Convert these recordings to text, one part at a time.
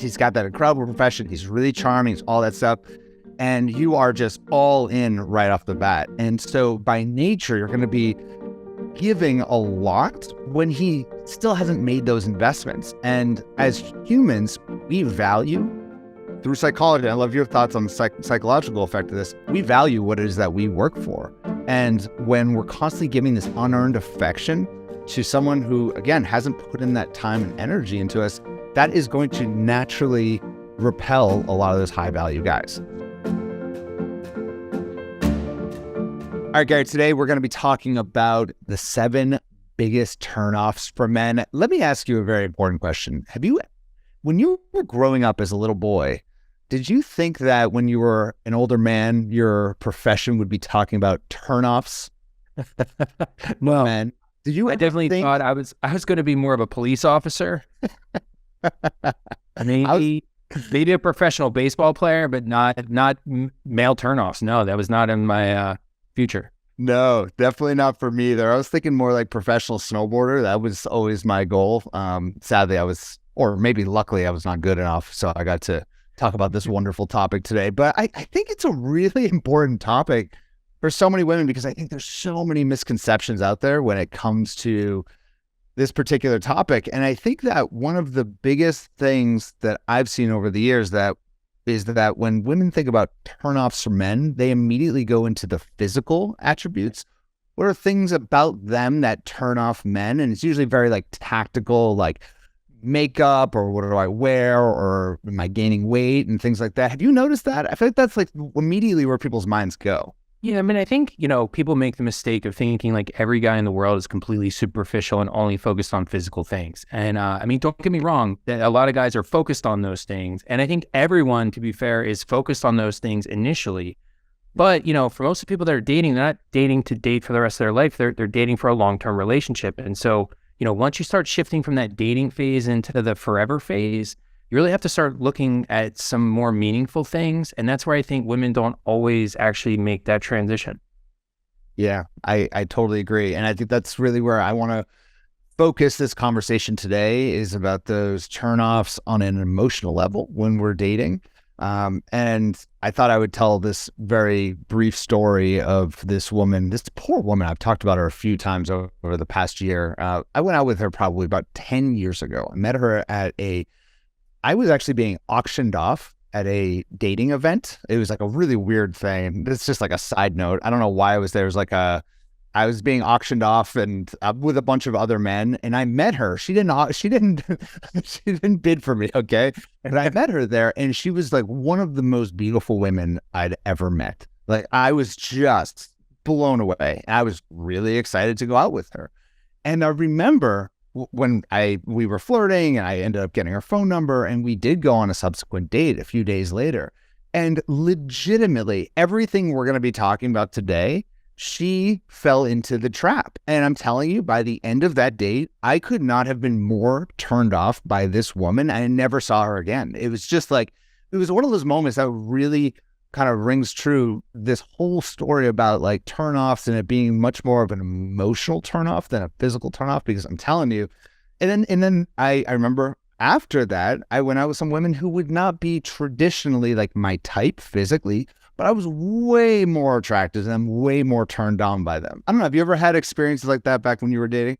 he's got that incredible profession. He's really charming, all that stuff. And you are just all in right off the bat. And so by nature, you're going to be giving a lot when he still hasn't made those investments. And as humans, we value through psychology. I love your thoughts on the psychological effect of this. We value what it is that we work for. And when we're constantly giving this unearned affection to someone who, again, hasn't put in that time and energy into us, that is going to naturally repel a lot of those high value guys. All right, Gary, today we're going to be talking about the 7 biggest turnoffs for men. Let me ask you a very important question. When you were growing up as a little boy, did you think that when you were an older man, your profession would be talking about turnoffs? No, man. Did you? I definitely thought I was going to be more of a police officer. Maybe a professional baseball player, but not male turnoffs. No, that was not in my future. No, definitely not for me either. I was thinking more like professional snowboarder. That was always my goal. Sadly, luckily, I was not good enough. So I got to talk about this wonderful topic today. But I think it's a really important topic for so many women, because I think there's so many misconceptions out there when it comes to this particular topic. And I think that one of the biggest things that I've seen over the years is that when women think about turnoffs for men, they immediately go into the physical attributes. What are things about them that turn off men? And it's usually very like tactical, like makeup, or what do I wear, or am I gaining weight, and things like that. Have you noticed that? I feel like that's like immediately where people's minds go. Yeah, I mean, I think, people make the mistake of thinking like every guy in the world is completely superficial and only focused on physical things. And don't get me wrong, that a lot of guys are focused on those things. And I think everyone, to be fair, is focused on those things initially. But, for most of the people that are dating, they're not dating to date for the rest of their life. They're dating for a long-term relationship. And so, once you start shifting from that dating phase into the forever phase, you really have to start looking at some more meaningful things. And that's where I think women don't always actually make that transition. Yeah, I totally agree. And I think that's really where I want to focus this conversation today, is about those turnoffs on an emotional level when we're dating. And I thought I would tell this very brief story of this woman, this poor woman. I've talked about her a few times over the past year. I went out with her probably about 10 years ago. I met her I was actually being auctioned off at a dating event. It was like a really weird thing. It's just like a side note. I don't know why I was there. It was like I was being auctioned off and with a bunch of other men, and I met her. She didn't bid for me. Okay. And I met her there, and she was like one of the most beautiful women I'd ever met. Like, I was just blown away. I was really excited to go out with her. And I remember when we were flirting, and I ended up getting her phone number, and we did go on a subsequent date a few days later. And legitimately, everything we're going to be talking about today, she fell into the trap. And I'm telling you, by the end of that date, I could not have been more turned off by this woman. I never saw her again. It was just like, it was one of those moments that really kind of rings true, this whole story about like turnoffs and it being much more of an emotional turnoff than a physical turnoff, because I'm telling you. And then I remember after that, I went out with some women who would not be traditionally like my type physically, but I was way more attracted to them, way more turned on by them. I don't know. Have you ever had experiences like that back when you were dating?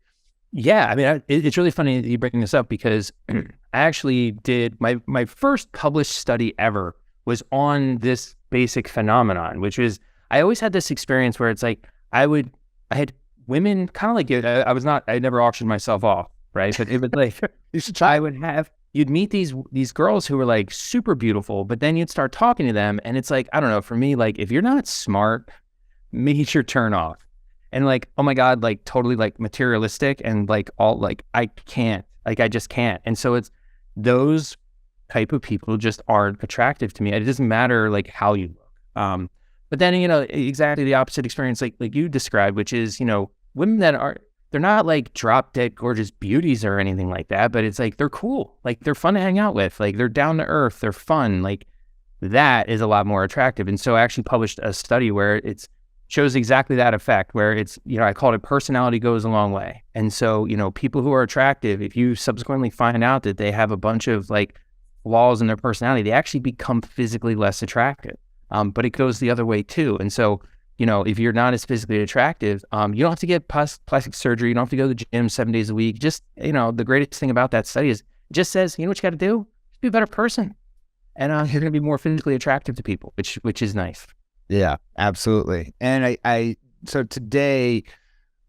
Yeah. I mean, it's really funny that you bring this up, because I actually did my first published study ever was on this basic phenomenon, which is, I always had this experience where it's like, I had women kind of like, I never auctioned myself off, right? But it was like, you should try. You'd meet these girls who were like super beautiful, but then you'd start talking to them, and it's like, I don't know, for me, like, if you're not smart, major turn off. And like, oh my God, like totally like materialistic and like all like, I just can't. And so it's those type of people just aren't attractive to me. It doesn't matter like how you look. But then, exactly the opposite experience like you described, which is, women that they're not like drop dead gorgeous beauties or anything like that, but it's like, they're cool. Like, they're fun to hang out with. Like, they're down to earth. They're fun. Like, that is a lot more attractive. And so I actually published a study where it shows exactly that effect, where it's, I called it personality goes a long way. And so, people who are attractive, if you subsequently find out that they have a bunch of like flaws in their personality, they actually become physically less attractive. But it goes the other way too. And so, if you're not as physically attractive, you don't have to get plastic surgery. You don't have to go to the gym 7 days a week. Just, the greatest thing about that study is it just says, what you got to do? Just be a better person. And you're going to be more physically attractive to people, which is nice. Yeah, absolutely. And so today,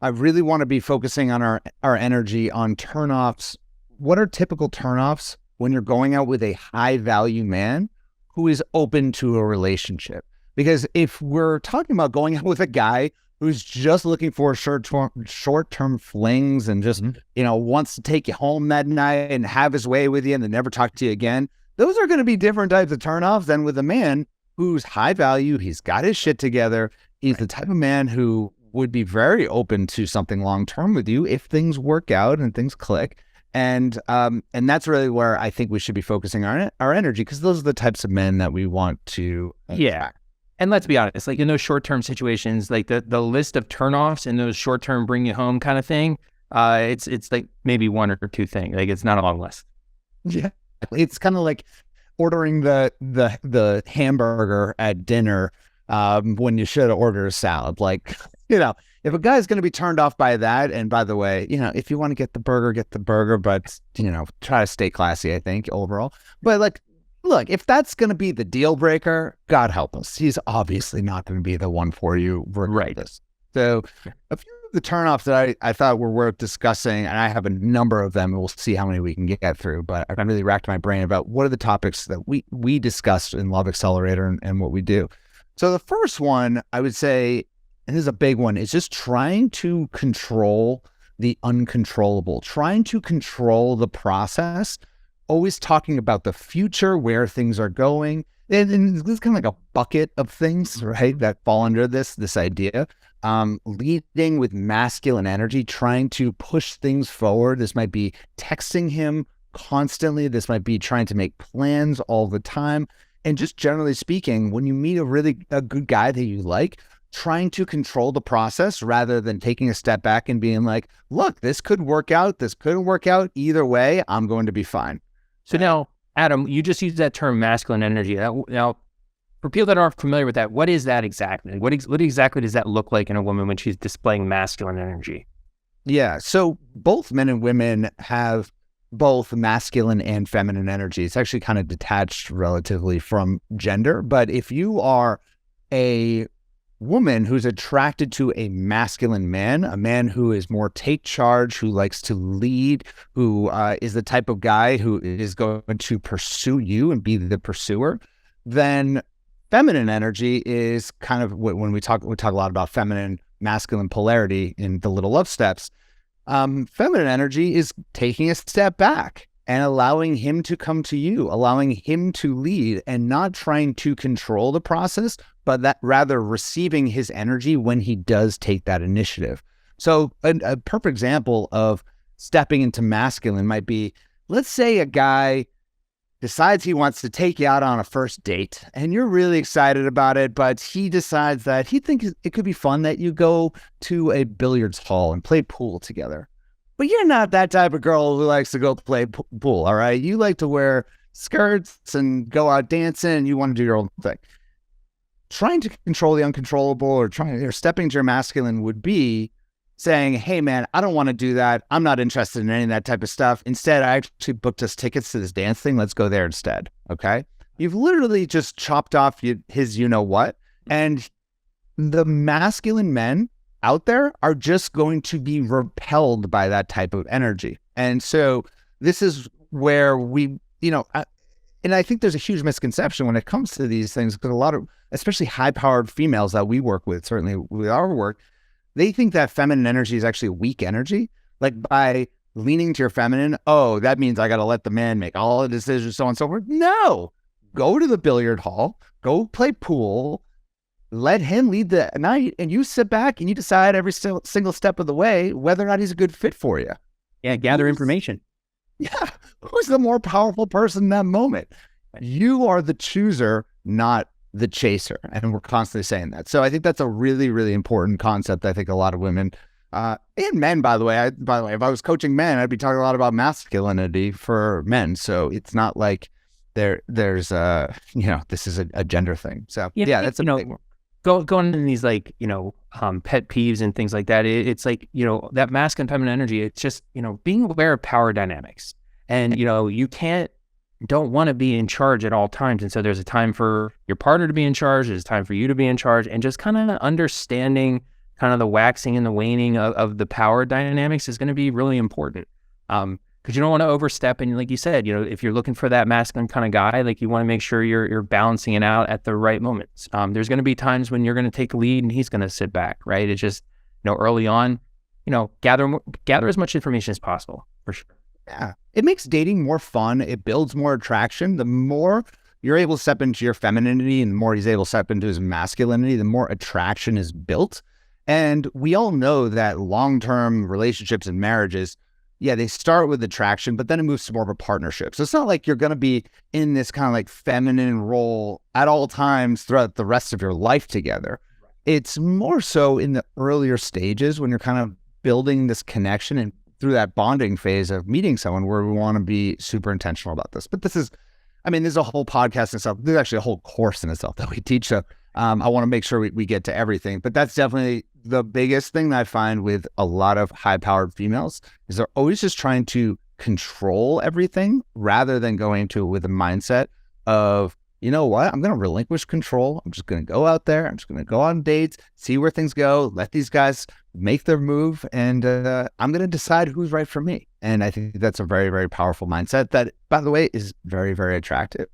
I really want to be focusing on our energy on turnoffs. What are typical turnoffs when you're going out with a high value man who is open to a relationship? Because if we're talking about going out with a guy who's just looking for short-term flings and just, wants to take you home that night and have his way with you and then never talk to you again, those are going to be different types of turnoffs than with a man who's high value. He's got his shit together. He's the type of man who would be very open to something long-term with you if things work out and things click. And that's really where I think we should be focusing our energy, because those are the types of men that we want to attract. Yeah. And let's be honest, like in those short-term situations, like the list of turnoffs and those short-term bring you home kind of thing, it's like maybe one or two things. Like it's not a long list. Yeah. It's kind of like ordering the hamburger at dinner when you should have ordered a salad. Like, if a guy's going to be turned off by that, and by the way, if you want to get the burger, but, try to stay classy, I think, overall. But like, look, if that's going to be the deal breaker, God help us. He's obviously not going to be the one for you regardless. Right. So a few of the turnoffs that I thought were worth discussing, and I have a number of them, and we'll see how many we can get through, but I really racked my brain about what are the topics that we discussed in Love Accelerator and what we do. So the first one, I would say, and this is a big one, is just trying to control the uncontrollable, trying to control the process, always talking about the future, where things are going. And this is kind of like a bucket of things, right, that fall under this idea. Leading with masculine energy, trying to push things forward. This might be texting him constantly. This might be trying to make plans all the time. And just generally speaking, when you meet a good guy that you like, trying to control the process rather than taking a step back and being like, look, this could work out. This couldn't work out. Either way, I'm going to be fine. So now, Adam, you just used that term masculine energy. Now, for people that aren't familiar with that, what is that exactly? What exactly does that look like in a woman when she's displaying masculine energy? Yeah. So both men and women have both masculine and feminine energy. It's actually kind of detached relatively from gender. But if you are a woman who's attracted to a masculine man, a man who is more take charge, who likes to lead, who is the type of guy who is going to pursue you and be the pursuer, then feminine energy is kind of when we talk a lot about feminine masculine polarity in the Little Love Steps. Feminine energy is taking a step back and allowing him to come to you, allowing him to lead, and not trying to control the process, but that rather receiving his energy when he does take that initiative. So a perfect example of stepping into masculine might be, let's say a guy decides he wants to take you out on a first date and you're really excited about it, but he decides that he thinks it could be fun that you go to a billiards hall and play pool together. But you're not that type of girl who likes to go play pool, all right? You like to wear skirts and go out dancing, and you want to do your own thing. Trying to control the uncontrollable or stepping to your masculine would be saying, hey, man, I don't want to do that. I'm not interested in any of that type of stuff. Instead, I actually booked us tickets to this dance thing. Let's go there instead, okay? You've literally just chopped off his you-know-what, and the masculine men out there are just going to be repelled by that type of energy. And so this is where we, and I think there's a huge misconception when it comes to these things, because a lot of, especially high-powered females that we work with, certainly with our work, they think that feminine energy is actually a weak energy. Like by leaning to your feminine, oh, that means I got to let the man make all the decisions, so on and so forth. No, go to the billiard hall, go play pool, let him lead the night, and you sit back and you decide every single step of the way whether or not he's a good fit for you. Yeah, gather information. Yeah, who's the more powerful person in that moment? You are the chooser, not the chaser. And we're constantly saying that. So I think that's a really, really important concept. I think a lot of women and men, by the way, if I was coaching men, I'd be talking a lot about masculinity for men. So it's not like there's this is a gender thing. So Yeah, that's a big one. Going in these like, pet peeves and things like that. It's like, that masculine feminine energy, it's just, being aware of power dynamics. And, you don't want to be in charge at all times. And so there's a time for your partner to be in charge. There's time for you to be in charge, and just kind of understanding kind of the waxing and the waning of the power dynamics is going to be really important. Because you don't want to overstep. And like you said, if you're looking for that masculine kind of guy, like you want to make sure you're balancing it out at the right moments. There's going to be times when you're going to take the lead and he's going to sit back, right? It's just, early on, gather as much information as possible, for sure. Yeah. It makes dating more fun. It builds more attraction. The more you're able to step into your femininity and the more he's able to step into his masculinity, the more attraction is built. And we all know that long-term relationships and marriages, they start with attraction, but then it moves to more of a partnership. So it's not like you're going to be in this kind of like feminine role at all times throughout the rest of your life together. It's more so in the earlier stages when you're kind of building this connection and through that bonding phase of meeting someone where we want to be super intentional about this. But there's a whole podcast in itself. There's actually a whole course in itself that we teach. So I want to make sure we get to everything. But that's definitely the biggest thing that I find with a lot of high-powered females is they're always just trying to control everything rather than going to it with a mindset of, you know what, I'm going to relinquish control. I'm just going to go out there. I'm just going to go on dates, see where things go, let these guys make their move, and I'm going to decide who's right for me. And I think that's a very, very powerful mindset that, by the way, is very, very attractive.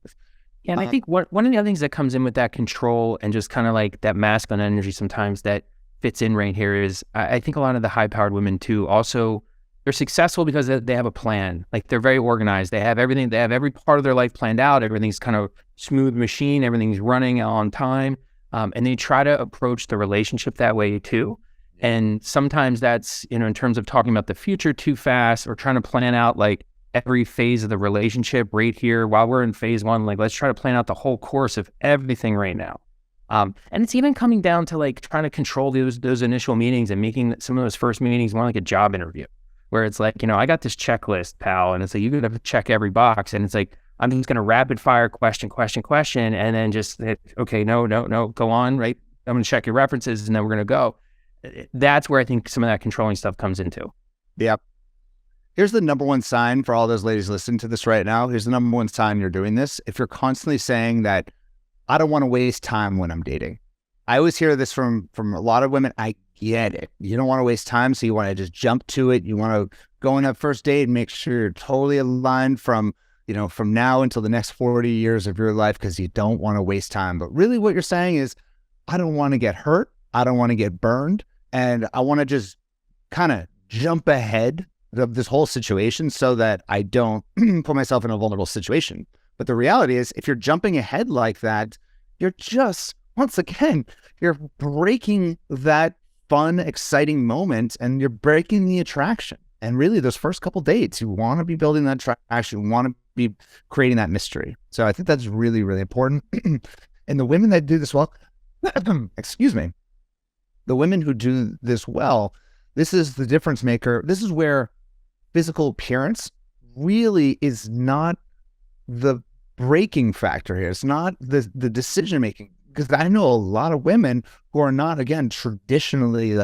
Yeah, and I think one of the other things that comes in with that control and just kind of like that masculine energy sometimes that fits in right here is I think a lot of the high-powered women too also, they're successful because they have a plan. Like they're very organized. They have everything. They have every part of their life planned out. Everything's kind of smooth machine. Everything's running on time. And they try to approach the relationship that way too. And sometimes that's, in terms of talking about the future too fast or trying to plan out like every phase of the relationship right here while we're in phase one, like let's try to plan out the whole course of everything right now. And it's even coming down to like trying to control those initial meetings and making some of those first meetings more like a job interview. Where it's like, I got this checklist, pal, and it's like, you're going to check every box. And it's like, I'm just going to rapid fire question, and then just, okay, no, go on, right? I'm going to check your references and then we're going to go. That's where I think some of that controlling stuff comes into. Yep. Here's the number one sign for all those ladies listening to this right now. Here's the number one sign you're doing this. If you're constantly saying that, I don't want to waste time when I'm dating. I always hear this from a lot of women. I get it. You don't want to waste time, so you want to just jump to it. You want to go on that first date and make sure you're totally aligned from now until the next 40 years of your life because you don't want to waste time. But really what you're saying is, I don't want to get hurt. I don't want to get burned. And I want to just kind of jump ahead of this whole situation so that I don't put myself in a vulnerable situation. But the reality is, if you're jumping ahead like that, you're just, once again, you're breaking that fun, exciting moment and you're breaking the attraction. And really those first couple dates, you want to be building that attraction, you want to be creating that mystery. So I think that's really, really important. And the women that do this well, excuse me, the women who do this well, this is the difference maker. This is where physical appearance really is not the breaking factor here. It's not the decision making. Because I know a lot of women who are not, again, traditionally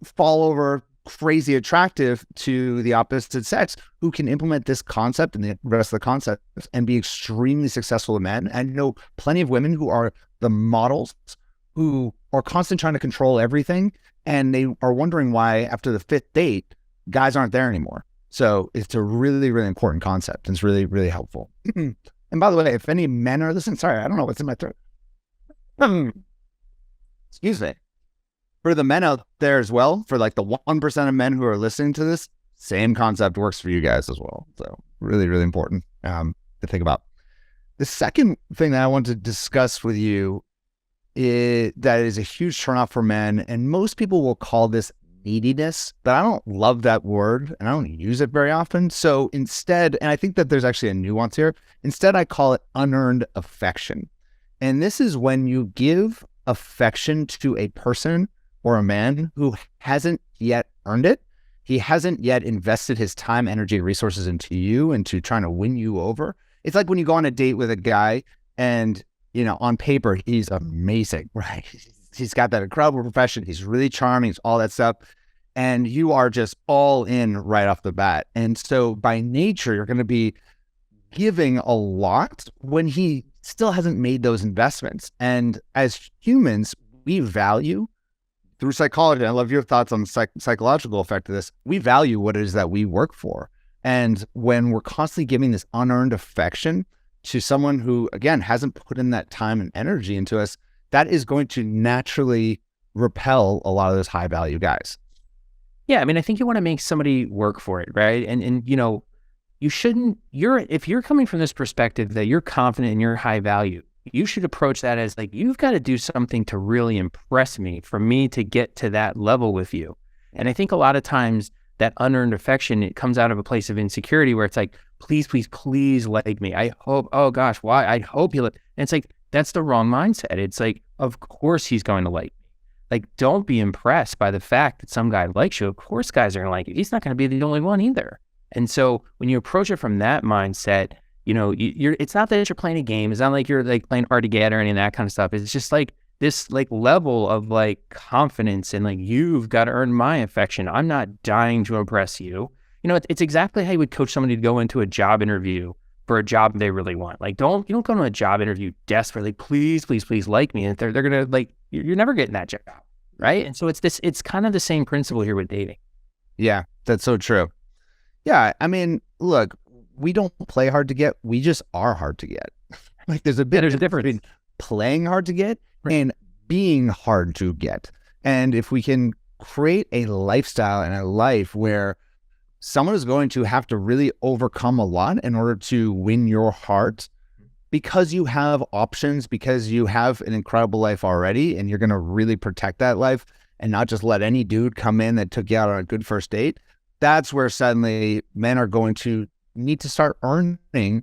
fall over crazy attractive to the opposite sex who can implement this concept and the rest of the concepts and be extremely successful with men. And I know plenty of women who are the models who are constantly trying to control everything. And they are wondering why after the fifth date, guys aren't there anymore. So it's a really, really important concept. And it's really, really helpful. And by the way, if any men are listening, sorry, I don't know what's in my throat. Excuse me. For the men out there as well, for like the 1% of men who are listening to this, same concept works for you guys as well. So really, really important to think about. The second thing that I want to discuss with you that is a huge turnoff for men, and most people will call this neediness, but I don't love that word and I don't use it very often. So instead, and I think that there's actually a nuance here, instead I call it unearned affection. And this is when you give affection to a person or a man who hasn't yet earned it. He hasn't yet invested his time, energy, and resources into you and to trying to win you over. It's like when you go on a date with a guy and, on paper, he's amazing, right? He's got that incredible profession. He's really charming, all that stuff. And you are just all in right off the bat. And so by nature, you're going to be giving a lot when he still hasn't made those investments. And as humans, we value through psychology. I love your thoughts on the psychological effect of this. We value what it is that we work for. And when we're constantly giving this unearned affection to someone who, again, hasn't put in that time and energy into us, that is going to naturally repel a lot of those high value guys. Yeah. I mean, I think you want to make somebody work for it, right? And you shouldn't, if you're coming from this perspective that you're confident and you're high value, you should approach that as like, you've got to do something to really impress me for me to get to that level with you. And I think a lot of times that unearned affection, it comes out of a place of insecurity where it's like, please, please, please like me. I hope, oh gosh, why? I hope you like, and it's like, that's the wrong mindset. It's like, of course he's going to like me. Like, don't be impressed by the fact that some guy likes you. Of course guys are going to like you. He's not going to be the only one either. And so when you approach it from that mindset, it's not that you're playing a game. It's not like you're like playing hard to get or any of that kind of stuff. It's just like this like level of like confidence and like, you've got to earn my affection. I'm not dying to impress you. It's exactly how you would coach somebody to go into a job interview for a job they really want. Like, you don't go to a job interview desperately, please, please, please like me. And they're going to like, you're never getting that job. Right. And so it's kind of the same principle here with dating. Yeah, that's so true. Yeah. I mean, look, we don't play hard to get. We just are hard to get. Like there's a difference between playing hard to get and being hard to get. And if we can create a lifestyle and a life where someone is going to have to really overcome a lot in order to win your heart, because you have options, because you have an incredible life already, and you're going to really protect that life and not just let any dude come in that took you out on a good first date, that's where suddenly men are going to need to start earning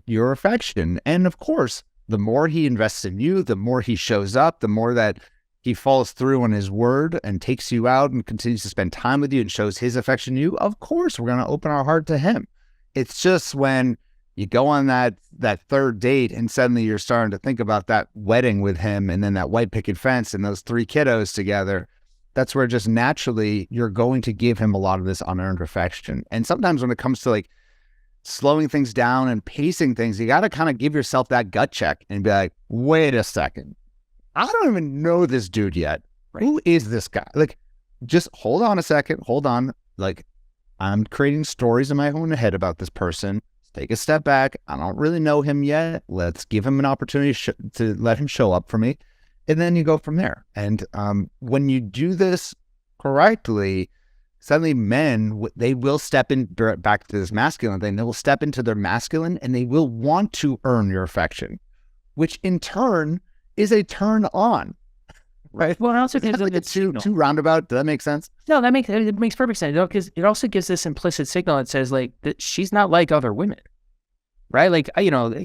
your affection. And of course, the more he invests in you, the more he shows up, the more that he follows through on his word and takes you out and continues to spend time with you and shows his affection to you, of course, we're going to open our heart to him. It's just when you go on that third date and suddenly you're starting to think about that wedding with him and then that white picket fence and those 3 kiddos together, that's where just naturally you're going to give him a lot of this unearned affection. And sometimes when it comes to like slowing things down and pacing things, you got to kind of give yourself that gut check and be like, wait a second, I don't even know this dude yet. Right. Who is this guy? Like, just hold on a second. Hold on. Like, I'm creating stories in my own head about this person. Take a step back. I don't really know him yet. Let's give him an opportunity to let him show up for me. And then you go from there. And when you do this correctly, suddenly men, they will step in back to this masculine thing. They will step into their masculine and they will want to earn your affection, which in turn is a turn on. Right. Well, it also gives like too roundabout. Does that make sense? No, it makes perfect sense. Because it also gives this implicit signal that says like that she's not like other women, right? Like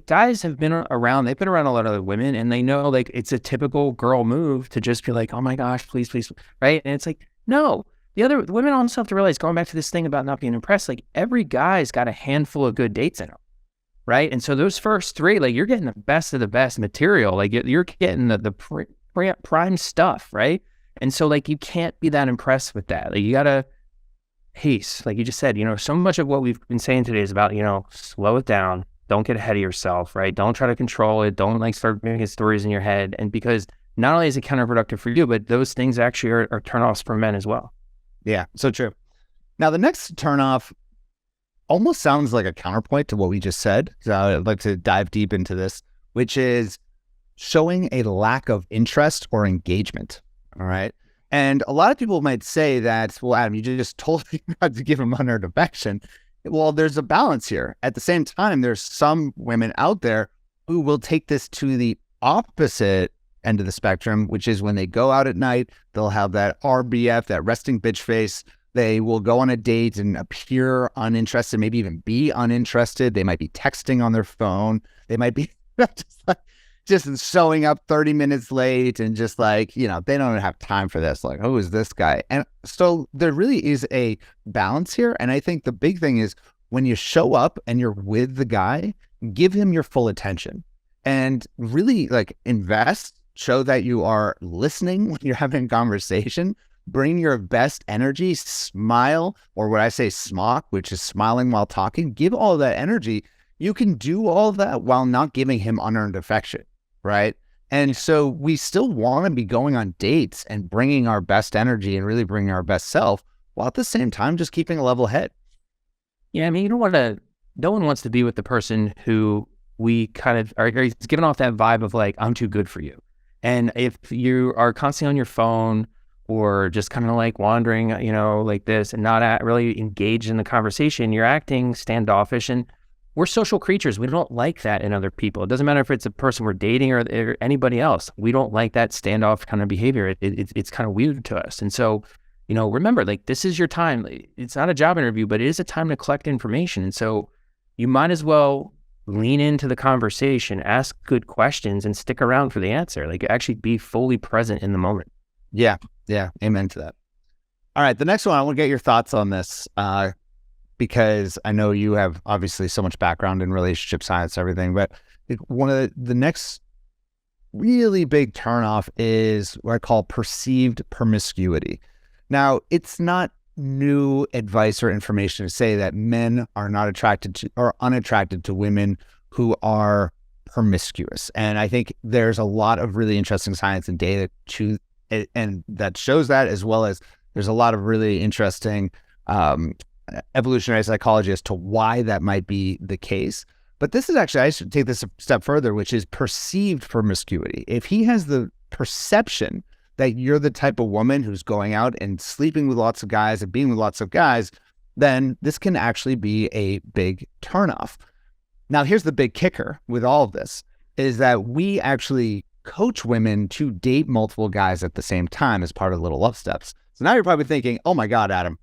guys have been around. They've been around a lot of other women, and they know like it's a typical girl move to just be like, oh my gosh, please, please, right? And it's like no. The women also have to realize, going back to this thing about not being impressed, like every guy's got a handful of good dates in him, right? And so those first 3, like you're getting the best of the best material. Like you're getting the prime stuff, right? And so like you can't be that impressed with that. Like you gotta pace, like you just said. So much of what we've been saying today is about slow it down, don't get ahead of yourself, right? Don't try to control it, don't like start making stories in your head. And because not only is it counterproductive for you, but those things actually are turnoffs for men as well. Yeah, so true. Now the next turnoff almost sounds like a counterpoint to what we just said, so I'd like to dive deep into this, which is showing a lack of interest or engagement. All right. And a lot of people might say that, well, Adam, you just told me not to give him unearned affection. Well, there's a balance here. At the same time, there's some women out there who will take this to the opposite end of the spectrum, which is when they go out at night, they'll have that RBF, that resting bitch face. They will go on a date and appear uninterested, maybe even be uninterested. They might be texting on their phone. They might be just showing up 30 minutes late and just like, they don't have time for this. Like, who is this guy? And so there really is a balance here. And I think the big thing is when you show up and you're with the guy, give him your full attention and really like invest, show that you are listening when you're having a conversation, bring your best energy, smile, or what I say smock, which is smiling while talking, give all that energy. You can do all that while not giving him unearned affection, right? And so we still want to be going on dates and bringing our best energy and really bringing our best self, while at the same time just keeping a level head. Yeah, I mean, no one wants to be with the person who we kind of are giving off that vibe of like, I'm too good for you. And if you are constantly on your phone or just kind of like wandering, like this and not really engaged in the conversation, you're acting standoffish. And we're social creatures. We don't like that in other people. It doesn't matter if it's a person we're dating or anybody else. We don't like that standoff kind of behavior. It's kind of weird to us. And so, remember, like, this is your time. It's not a job interview, but it is a time to collect information. And so you might as well lean into the conversation, ask good questions, and stick around for the answer. Like, actually be fully present in the moment. Yeah. Amen to that. All right. The next one, I want to get your thoughts on this because I know you have obviously so much background in relationship science, everything, but one of the next really big turnoff is what I call perceived promiscuity. Now, it's not new advice or information to say that men are not attracted to or unattracted to women who are promiscuous. And I think there's a lot of really interesting science and data and that shows that, as well as there's a lot of really interesting evolutionary psychology as to why that might be the case. But this is actually, I should take this a step further, which is perceived promiscuity. If he has the perception that you're the type of woman who's going out and sleeping with lots of guys and being with lots of guys, then this can actually be a big turnoff. Now, here's the big kicker with all of this, is that we actually coach women to date multiple guys at the same time as part of Little Love Steps. So now you're probably thinking, oh my God, Adam,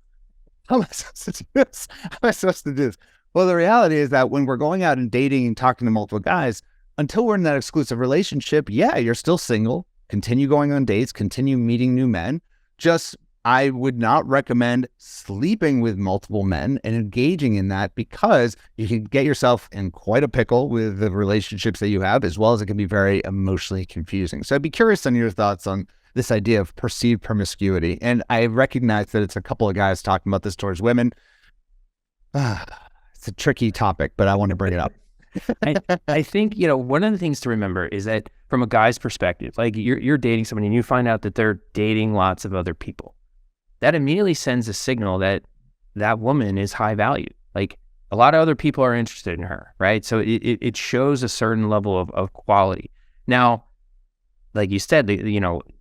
how am I supposed to do this? How am I supposed to do this? Well, the reality is that when we're going out and dating and talking to multiple guys, until we're in that exclusive relationship, yeah, you're still single. Continue going on dates, continue meeting new men. Just, I would not recommend sleeping with multiple men and engaging in that, because you can get yourself in quite a pickle with the relationships that you have, as well as it can be very emotionally confusing. So I'd be curious on your thoughts on this idea of perceived promiscuity. And I recognize that it's a couple of guys talking about this towards women. It's a tricky topic, but I want to bring it up. I think, one of the things to remember is that from a guy's perspective, like you're dating someone and you find out that they're dating lots of other people. That immediately sends a signal that that woman is high value. Like, a lot of other people are interested in her, right? So it shows a certain level of quality. Now, like you said,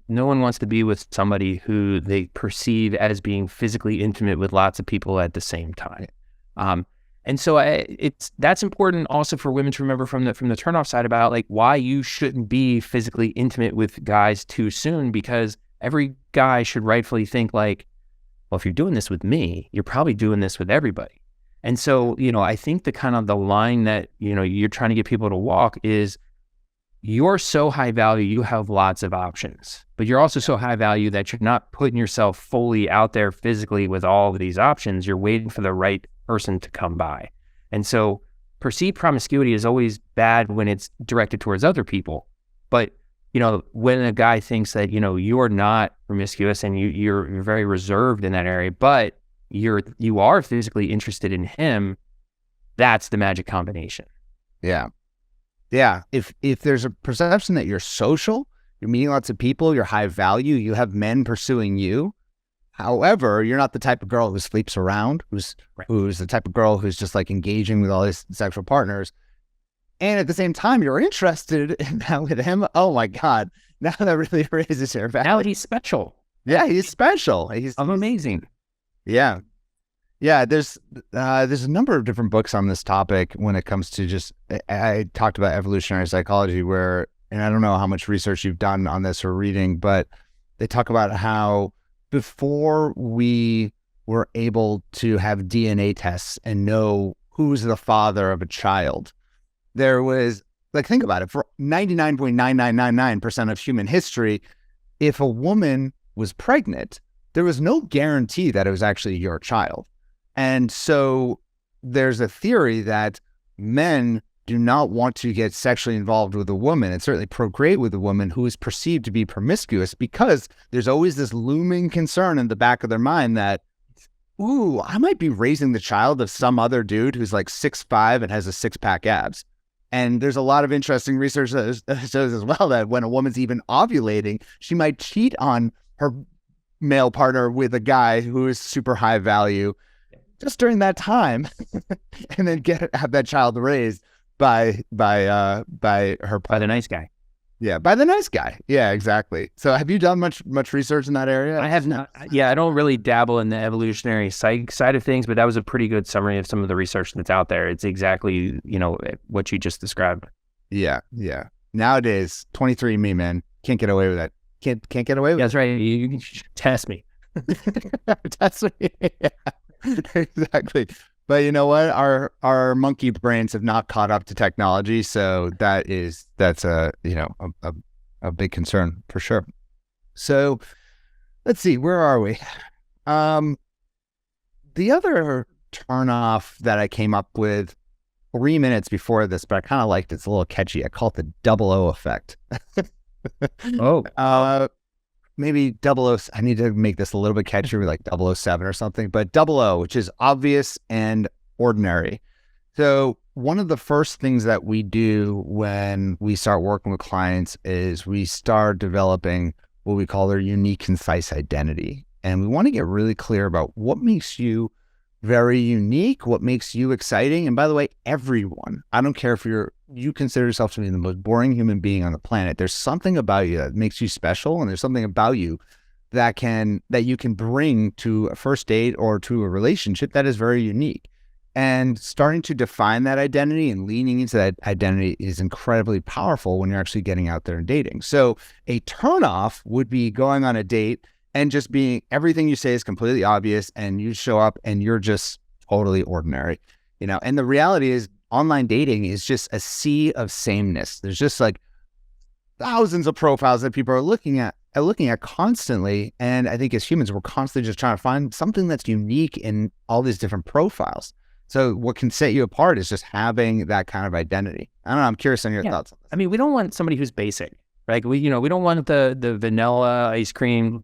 no one wants to be with somebody who they perceive as being physically intimate with lots of people at the same time. And so that's important also for women to remember from the turnoff side about like why you shouldn't be physically intimate with guys too soon, because every guy should rightfully think like, well, if you're doing this with me, you're probably doing this with everybody. And so, I think the line that, you're trying to get people to walk is, you're so high value, you have lots of options, but you're also so high value that you're not putting yourself fully out there physically with all of these options. You're waiting for the right person to come by. And so perceived promiscuity is always bad when it's directed towards other people. But, when a guy thinks that, you're not promiscuous and you're very reserved in that area, but you are physically interested in him, that's the magic combination. Yeah. Yeah. If there's a perception that you're social, you're meeting lots of people, you're high value, you have men pursuing you. However, you're not the type of girl who sleeps around, who's the type of girl who's just like engaging with all these sexual partners. And at the same time, you're interested in that with him. Oh my God. Now that really raises your value. Now he's special. Yeah, he's special. I'm amazing. Yeah. Yeah, there's a number of different books on this topic when it comes to just, I talked about evolutionary psychology where, and I don't know how much research you've done on this or reading, but they talk about how before we were able to have DNA tests and know who's the father of a child, there was, like, think about it, for 99.9999% of human history, if a woman was pregnant, there was no guarantee that it was actually your child. And so there's a theory that men do not want to get sexually involved with a woman and certainly procreate with a woman who is perceived to be promiscuous, because there's always this looming concern in the back of their mind that, ooh, I might be raising the child of some other dude who's like 6'5" and has a 6-pack abs. And there's a lot of interesting research that shows as well that when a woman's even ovulating, she might cheat on her male partner with a guy who is super high value just during that time, and then have that child raised by the nice guy. Yeah, by the nice guy. Yeah, exactly. So have you done much research in that area? I have not. Yeah, I don't really dabble in the evolutionary psych side of things, but that was a pretty good summary of some of the research that's out there. It's exactly, what you just described. Yeah. Nowadays, 23andMe, man, can't get away with that. Can't get away with That's right. You can test me. Test me. Yeah, exactly. But you know what? Our monkey brains have not caught up to technology, so that's a big concern for sure. So let's see, where are we? The other turnoff that I came up with 3 minutes before this, but I kind of liked it. It's a little catchy. I call it the double O effect. Maybe 00. I need to make this a little bit catchier, like 007 or something, but 00, which is obvious and ordinary. So one of the first things that we do when we start working with clients is we start developing what we call their unique, concise identity. And we want to get really clear about what makes you very unique, what makes you exciting. And by the way, everyone, I don't care if you consider yourself to be the most boring human being on the planet, there's something about you that makes you special, and there's something about you that you can bring to a first date or to a relationship that is very unique. And starting to define that identity and leaning into that identity is incredibly powerful when you're actually getting out there and dating. So a turnoff would be going on a date and just being, everything you say is completely obvious, and you show up and you're just totally ordinary, and the reality is online dating is just a sea of sameness. There's just like thousands of profiles that people are looking at constantly. And I think as humans, we're constantly just trying to find something that's unique in all these different profiles. So what can set you apart is just having that kind of identity. I don't know. I'm curious on your thoughts on this. I mean, we don't want somebody who's basic. Right? We don't want the vanilla ice cream,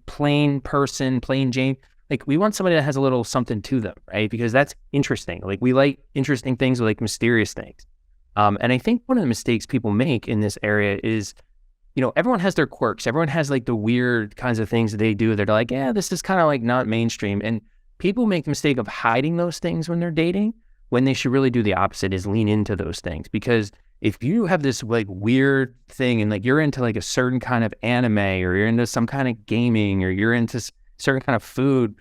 plain person, plain Jane. Like, we want somebody that has a little something to them, right? Because that's interesting. Like, we like interesting things, we like mysterious things. And I think one of the mistakes people make in this area is, everyone has their quirks. Everyone has like the weird kinds of things that they do. They're like, yeah, this is kind of like not mainstream. And people make the mistake of hiding those things when they're dating, when they should really do the opposite, is lean into those things. Because if you have this like weird thing and like you're into like a certain kind of anime, or you're into some kind of gaming, or you're into certain kind of food,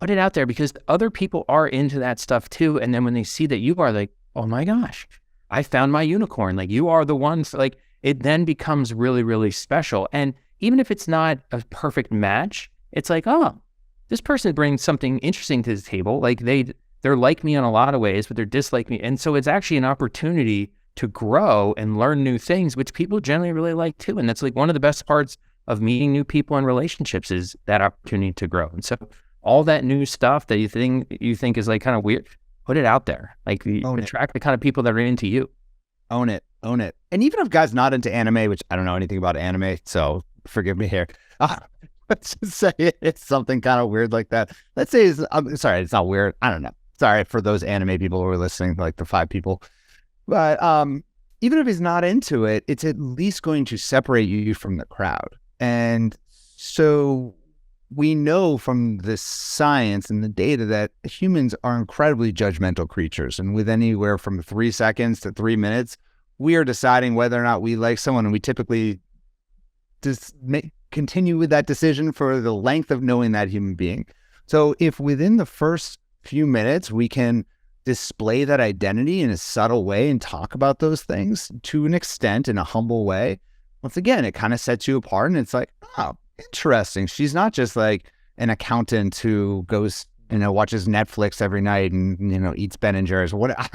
put it out there, because other people are into that stuff too. And then when they see that you are, like, oh my gosh, I found my unicorn. Like, you are the one. Like, it then becomes really, really special. And even if it's not a perfect match, it's like, oh, this person brings something interesting to the table. Like, they're like me in a lot of ways, but they're dislike me. And so it's actually an opportunity to grow and learn new things, which people generally really like too. And that's like one of the best parts of meeting new people in relationships, is that opportunity to grow. And so all that new stuff that you think is like kind of weird, put it out there. Like, attract the kind of people that are into you. Own it. And even if guys not into anime, which I don't know anything about anime, so forgive me here. Let's just say it's something kind of weird like that. Let's say I'm sorry, it's not weird. I don't know. Sorry for those anime people who are listening, like the 5 people. But even if he's not into it, it's at least going to separate you from the crowd. And so we know from the science and the data that humans are incredibly judgmental creatures. And with anywhere from 3 seconds to 3 minutes, we are deciding whether or not we like someone. And we typically just continue with that decision for the length of knowing that human being. So if within the first few minutes we can display that identity in a subtle way and talk about those things to an extent in a humble way, once again, it kind of sets you apart. And it's like, oh, interesting. She's not just like an accountant who goes, watches Netflix every night and, eats Ben and Jerry's, whatever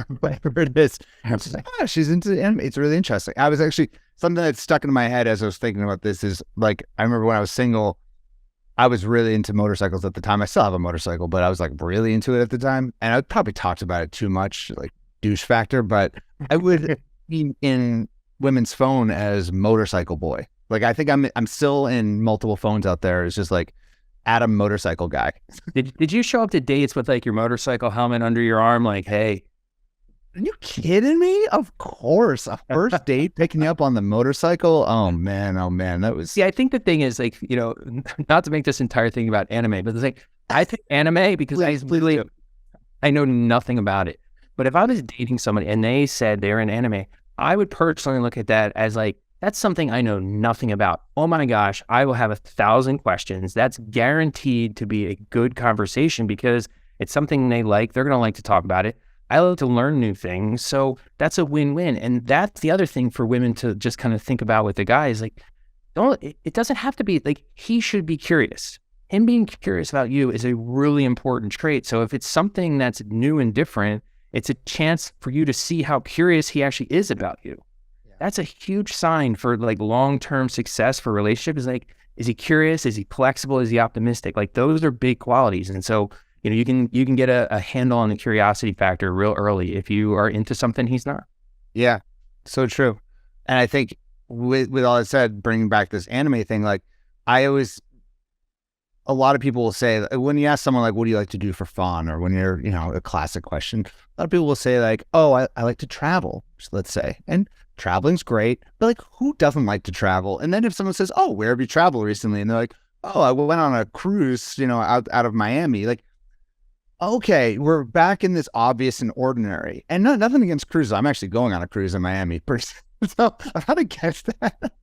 it is. She's like, she's into anime. It's really interesting. I was actually, something that stuck in my head as I was thinking about this is, like, I remember when I was single, I was really into motorcycles at the time. I still have a motorcycle, but I was like really into it at the time. And I probably talked about it too much, like douche factor, but I would be in women's phone as motorcycle boy. Like, I think I'm still in multiple phones out there. It's just like Adam motorcycle guy. Did you show up to dates with like your motorcycle helmet under your arm? Like, hey, Are you kidding me? Of course. A first date picking you up on the motorcycle. Oh man. That was. see, I think the thing is like, not to make this entire thing about anime, but it's like, I think anime because I know nothing about it. But if I was dating somebody and they said they're in anime, I would personally look at that as like, that's something I know nothing about. Oh my gosh, I will have 1,000 questions. That's guaranteed to be a good conversation because it's something they like. They're going to like to talk about it. I like to learn new things. So that's a win-win. And that's the other thing for women to just kind of think about with the guy is like, it doesn't have to be like, he should be curious. Him being curious about you is a really important trait. So if it's something that's new and different, it's a chance for you to see how curious he actually is about you. That's a huge sign for like long-term success for a relationship is like, is he curious? Is he flexible? Is he optimistic? Like those are big qualities. And so, you can get a handle on the curiosity factor real early if you are into something he's not. Yeah, so true. And I think with all that said, bringing back this anime thing, like a lot of people will say when you ask someone like, what do you like to do for fun? Or when you're, a classic question, a lot of people will say like, oh, I like to travel, let's say. And traveling's great, but like who doesn't like to travel? And then if someone says, oh, where have you traveled recently? And they're like, oh, I went on a cruise, out of Miami. Like, okay, we're back in this obvious and ordinary. And nothing against cruises. I'm actually going on a cruise in Miami. So I'm not against that.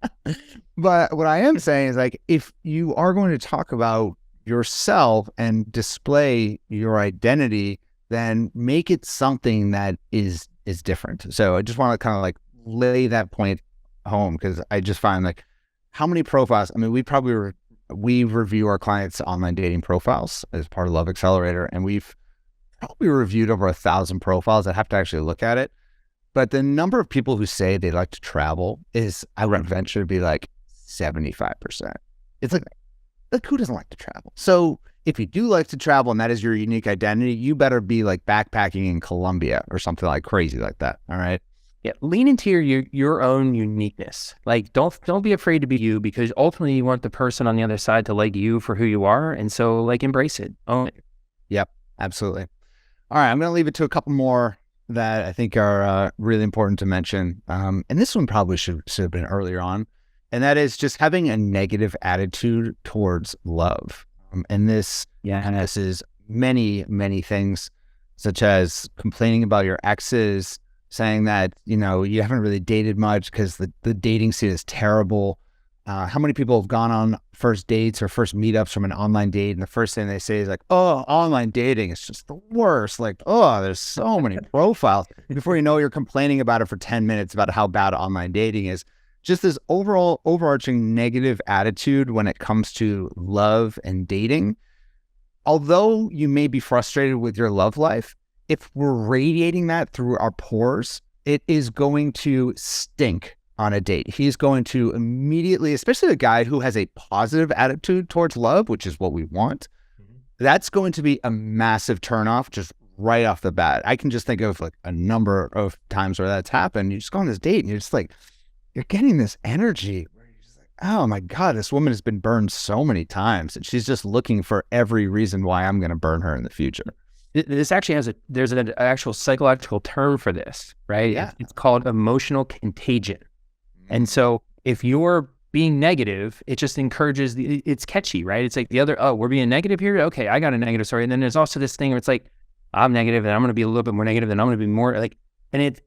But what I am saying is like, if you are going to talk about yourself and display your identity, then make it something that is different. So I just want to kind of like lay that point home because I just find like how many profiles, I mean, we review our clients' online dating profiles as part of Love Accelerator, and we've probably reviewed over 1,000 profiles. I have to actually look at it. But the number of people who say they like to travel is, I would venture to be like 75%. It's like who doesn't like to travel? So if you do like to travel and that is your unique identity, you better be like backpacking in Colombia or something like crazy like that. All right. Yeah, lean into your own uniqueness. Like, don't be afraid to be you because ultimately you want the person on the other side to like you for who you are, and so like embrace it, own it. Yep, absolutely. All right, I'm going to leave it to a couple more that I think are really important to mention, and this one probably should have been earlier on, and that is just having a negative attitude towards love. And this is many things, such as complaining about your exes, saying that, you haven't really dated much because the dating scene is terrible. How many people have gone on first dates or first meetups from an online date, and the first thing they say is like, oh, online dating is just the worst. Like, oh, there's so many profiles. Before you know, you're complaining about it for 10 minutes about how bad online dating is. Just this overall overarching negative attitude when it comes to love and dating. Although you may be frustrated with your love life, if we're radiating that through our pores, it is going to stink on a date. He's going to immediately, especially a guy who has a positive attitude towards love, which is what we want, that's going to be a massive turnoff just right off the bat. I can just think of like a number of times where that's happened. You just go on this date and you're just like, you're getting this energy where you're just like, oh my God, this woman has been burned so many times and she's just looking for every reason why I'm going to burn her in the future. This actually there's an actual psychological term for this, right? Yeah. It's called emotional contagion. And so if you're being negative, it just encourages it's catchy, right? It's like the other, oh, we're being negative here. Okay, I got a negative story. And then there's also this thing where it's like, I'm negative and I'm going to be a little bit more negative and I'm going to be more like, and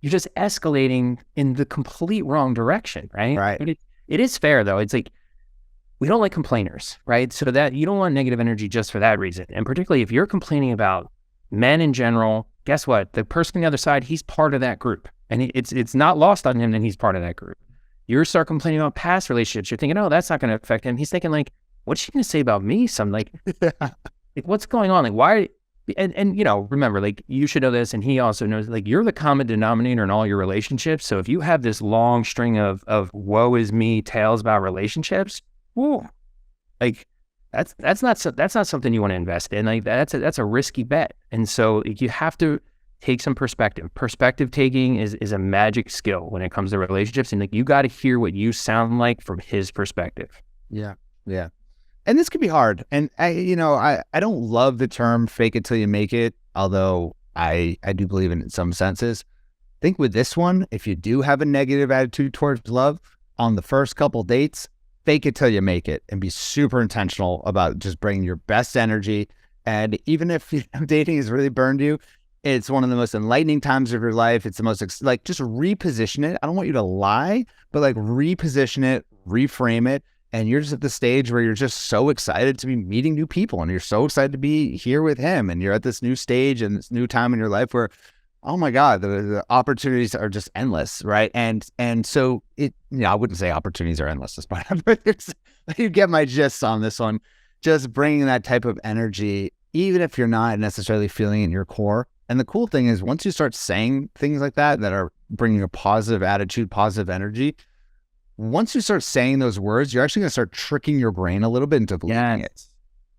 you're just escalating in the complete wrong direction, right? Right. But it is fair though. It's like, we don't like complainers, right? So that you don't want negative energy just for that reason. And particularly if you're complaining about men in general, guess what? The person on the other side, he's part of that group. And it's not lost on him that he's part of that group. You start complaining about past relationships. You're thinking, oh, that's not going to affect him. He's thinking like, what's she going to say about me? Like what's going on? Like why? And remember, like you should know this. And he also knows like you're the common denominator in all your relationships. So if you have this long string of woe is me tales about relationships, whoa, like that's not something you want to invest in. Like that's a risky bet. And so you have to take some perspective. Perspective taking is a magic skill when it comes to relationships. And like, you got to hear what you sound like from his perspective. Yeah. Yeah. And this can be hard. And I don't love the term fake it till you make it, although I do believe in it in some senses. I think with this one, if you do have a negative attitude towards love on the first couple dates, fake it till you make it and be super intentional about just bringing your best energy. And even if dating has really burned you, it's one of the most enlightening times of your life. It's the most, just reposition it. I don't want you to lie, but like reposition it, reframe it. And you're just at the stage where you're just so excited to be meeting new people and you're so excited to be here with him. And you're at this new stage and this new time in your life where, oh my God, the opportunities are just endless, right? And so I wouldn't say opportunities are endless, but you get my gist on this one. Just bringing that type of energy, even if you're not necessarily feeling it in your core. And the cool thing is once you start saying things like that are bringing a positive attitude, positive energy, once you start saying those words, you're actually going to start tricking your brain a little bit into believing it.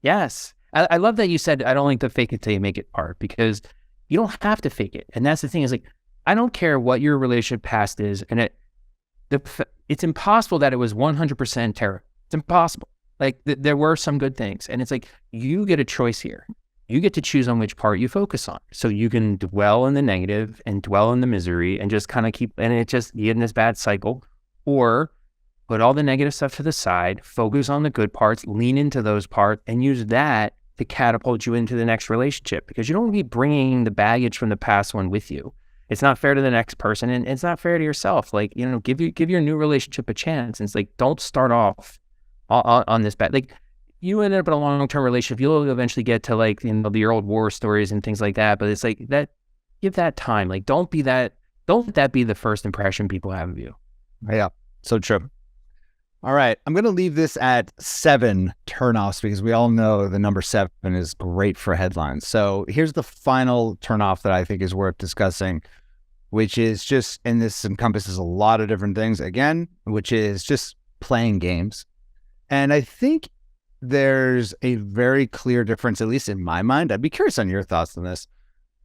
Yes. I love that you said, I don't like the fake it till you make it part, because you don't have to fake it. And that's the thing is like, I don't care what your relationship past is. And it's impossible that it was 100% terrible. It's impossible. Like there were some good things. And it's like, you get a choice here. You get to choose on which part you focus on. So you can dwell in the negative and dwell in the misery and just kind of you get in this bad cycle, or put all the negative stuff to the side, focus on the good parts, lean into those parts, and use that to catapult you into the next relationship, because you don't want to be bringing the baggage from the past one with you. It's not fair to the next person, and it's not fair to yourself. Like, give your new relationship a chance. And it's like, don't start off on this bad. Like, you end up in a long-term relationship, you'll eventually get to like, your old war stories and things like that. But it's like that, give that time. Like, don't let that be the first impression people have of you. Yeah, so true. All right, I'm going to leave this at 7 turnoffs because we all know the number 7 is great for headlines. So here's the final turnoff that I think is worth discussing, which is just, and this encompasses a lot of different things again, which is just playing games. And I think there's a very clear difference, at least in my mind. I'd be curious on your thoughts on this,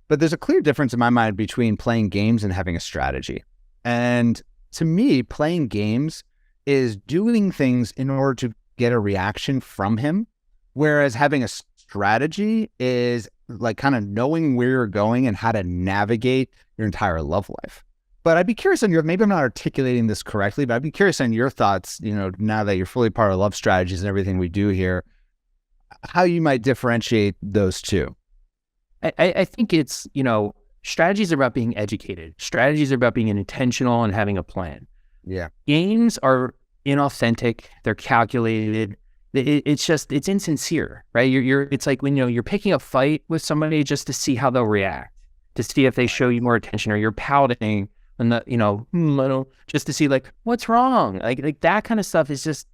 but there's a clear difference in my mind between playing games and having a strategy. And to me, playing games is doing things in order to get a reaction from him, whereas having a strategy is like kind of knowing where you're going and how to navigate your entire love life. But I'd be curious on maybe I'm not articulating this correctly, but I'd be curious on your thoughts, now that you're fully part of love strategies and everything we do here, how you might differentiate those two. I think it's, strategies are about being educated. Strategies are about being intentional and having a plan. Yeah. Games are inauthentic. They're calculated. It's insincere, right? It's like when, you're picking a fight with somebody just to see how they'll react, to see if they show you more attention, or you're pouting and just to see like, what's wrong? Like that kind of stuff is just,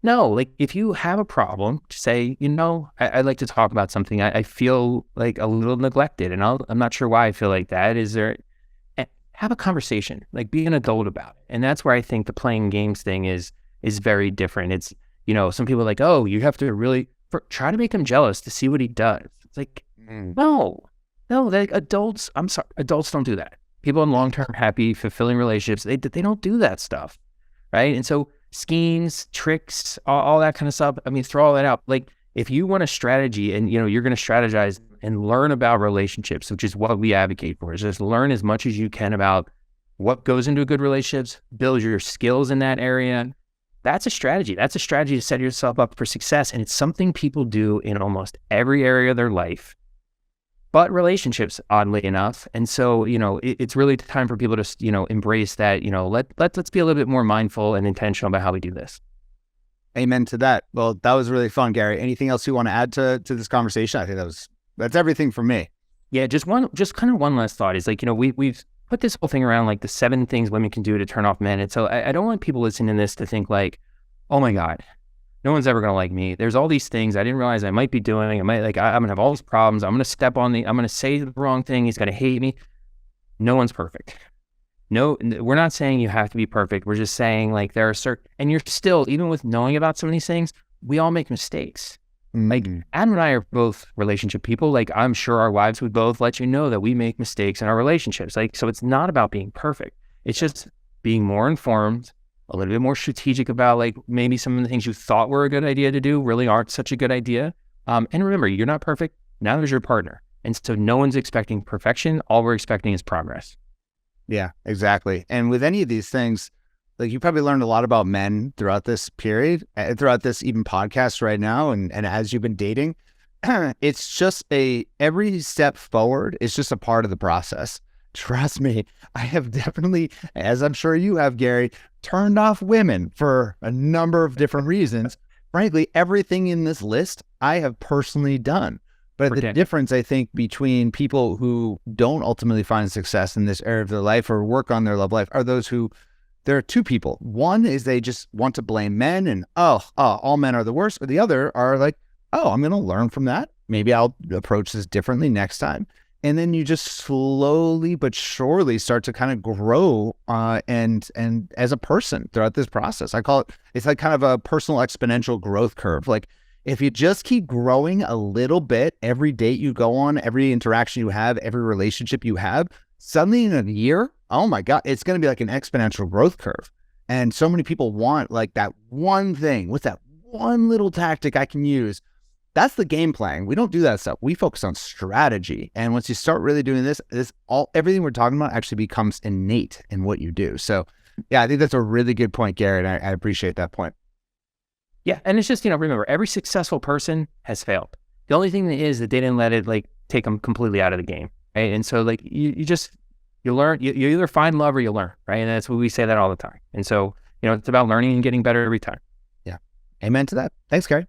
no, like if you have a problem, say, I'd like to talk about something. I feel like a little neglected and I'm not sure why I feel like that. Have a conversation, like be an adult about it. And that's where I think the playing games thing is very different. It's, some people are like, oh, you have to really try to make him jealous to see what he does. It's like, no, like adults don't do that. People in long-term, happy, fulfilling relationships, they don't do that stuff. Right. And so schemes, tricks, all that kind of stuff. I mean, throw all that out. Like if you want a strategy and, you're going to strategize and learn about relationships, which is what we advocate for, is just learn as much as you can about what goes into a good relationships, build your skills in that area. That's a strategy. That's a strategy to set yourself up for success. And it's something people do in almost every area of their life, but relationships, oddly enough. And so, it's really time for people to, embrace that, let's be a little bit more mindful and intentional about how we do this. Amen to that. Well, that was really fun, Gary. Anything else you want to add to this conversation? I think that's everything for me. Yeah, just kind of one last thought is like, we've put this whole thing around like the 7 things women can do to turn off men. And so I don't want people listening to this to think like, oh my God, no one's ever going to like me. There's all these things I didn't realize I might be doing. I'm going to have all these problems. I'm going to I'm going to say the wrong thing. He's going to hate me. No one's perfect. No, we're not saying you have to be perfect. We're just saying like there are certain, and you're still, even with knowing about some of these things, we all make mistakes. Like Adam and I are both relationship people. Like I'm sure our wives would both let you know that we make mistakes in our relationships. Like, so it's not about being perfect. It's just being more informed, a little bit more strategic about like maybe some of the things you thought were a good idea to do really aren't such a good idea. And remember, you're not perfect. Now there's your partner. And so no one's expecting perfection. All we're expecting is progress. Yeah, exactly. And with any of these things, like you probably learned a lot about men throughout this period, throughout this even podcast right now. And as you've been dating, it's just every step forward is just a part of the process. Trust me, I have definitely, as I'm sure you have, Gary, turned off women for a number of different reasons. Frankly, everything in this list I have personally done. But the difference, I think, between people who don't ultimately find success in this area of their life or work on their love life are those who, there are two people. One is they just want to blame men and, all men are the worst. Or the other are like, I'm going to learn from that. Maybe I'll approach this differently next time. And then you just slowly but surely start to kind of grow and as a person throughout this process. I call it, it's like kind of a personal exponential growth curve. Like if you just keep growing a little bit every date you go on, every interaction you have, every relationship you have, suddenly in a year, oh my God, it's going to be like an exponential growth curve. And so many people want like that one thing. What's that one little tactic I can use? That's the game playing. We don't do that stuff. We focus on strategy. And once you start really doing this everything we're talking about actually becomes innate in what you do. So yeah, I think that's a really good point, Gary. And I appreciate that point. Yeah. And it's just, remember, every successful person has failed. The only thing is that they didn't let it like take them completely out of the game. Right. And so like you learn, you either find love or you learn. Right. And that's what we say that all the time. And so, it's about learning and getting better every time. Yeah. Amen to that. Thanks, Gary.